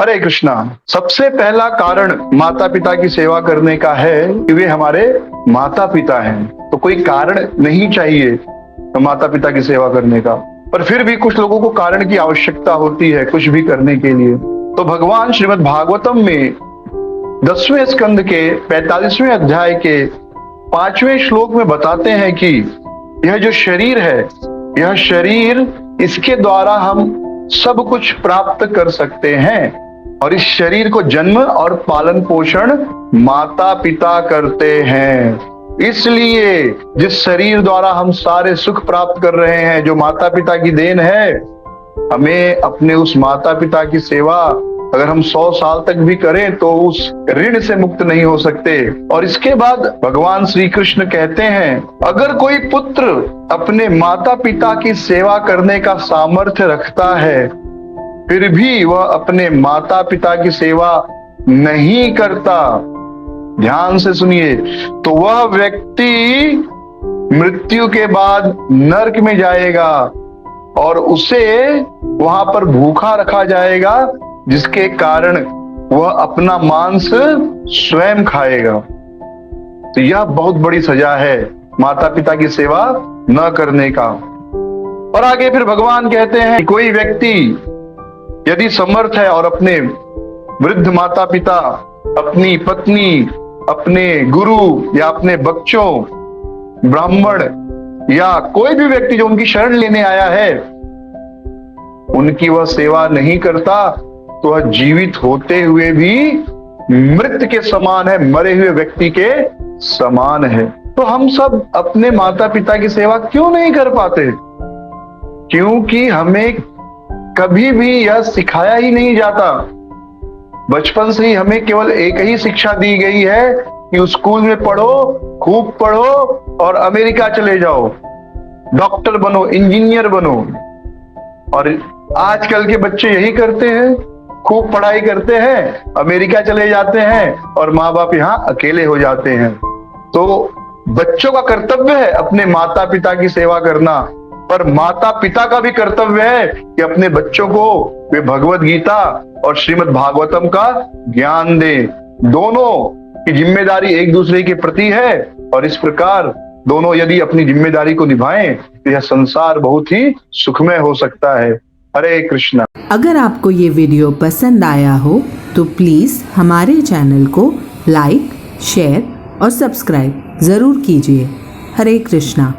हरे कृष्णा। सबसे पहला कारण माता पिता की सेवा करने का है कि वे हमारे माता पिता हैं। तो कोई कारण नहीं चाहिए माता पिता की सेवा करने का, पर फिर भी कुछ लोगों को कारण की आवश्यकता होती है कुछ भी करने के लिए। तो भगवान श्रीमद् भागवतम में 10वें स्कंद के 45वें अध्याय के 5वें श्लोक में बताते हैं कि यह जो शरीर है, यह शरीर, इसके द्वारा हम सब कुछ प्राप्त कर सकते हैं और इस शरीर को जन्म और पालन पोषण माता पिता करते हैं। इसलिए जिस शरीर द्वारा हम सारे सुख प्राप्त कर रहे हैं, जो माता पिता की देन है, हमें अपने उस माता पिता की सेवा अगर हम 100 साल तक भी करें तो उस ऋण से मुक्त नहीं हो सकते। और इसके बाद भगवान श्री कृष्ण कहते हैं, अगर कोई पुत्र अपने माता पिता की सेवा करने का सामर्थ्य रखता है फिर भी वह अपने माता पिता की सेवा नहीं करता, ध्यान से सुनिए, तो वह व्यक्ति मृत्यु के बाद नरक में जाएगा और उसे वहां पर भूखा रखा जाएगा, जिसके कारण वह अपना मांस स्वयं खाएगा। तो यह बहुत बड़ी सजा है माता पिता की सेवा न करने का। और आगे फिर भगवान कहते हैं, कोई व्यक्ति यदि समर्थ है और अपने वृद्ध माता पिता, अपनी पत्नी, अपने गुरु या अपने बच्चों, ब्राह्मण या कोई भी व्यक्ति जो उनकी शरण लेने आया है, उनकी वह सेवा नहीं करता तो वह जीवित होते हुए भी मृत के समान है, मरे हुए व्यक्ति के समान है। तो हम सब अपने माता पिता की सेवा क्यों नहीं कर पाते? क्योंकि हमें कभी भी यह सिखाया ही नहीं जाता। बचपन से ही हमें केवल एक ही शिक्षा दी गई है कि स्कूल में पढ़ो, खूब पढ़ो और अमेरिका चले जाओ, डॉक्टर बनो, इंजीनियर बनो। और आजकल के बच्चे यही करते हैं, खूब पढ़ाई करते हैं, अमेरिका चले जाते हैं और माँ बाप यहाँ अकेले हो जाते हैं। तो बच्चों का कर्तव्य है अपने माता पिता की सेवा करना, पर माता पिता का भी कर्तव्य है कि अपने बच्चों को वे भगवत गीता और श्रीमद् भागवतम का ज्ञान दे। दोनों की जिम्मेदारी एक दूसरे के प्रति है और इस प्रकार दोनों यदि अपनी जिम्मेदारी को निभाएं तो यह संसार बहुत ही सुखमय हो सकता है। हरे कृष्णा। अगर आपको ये वीडियो पसंद आया हो तो प्लीज़ हमारे चैनल को लाइक, शेयर और सब्सक्राइब ज़रूर कीजिए। हरे कृष्णा।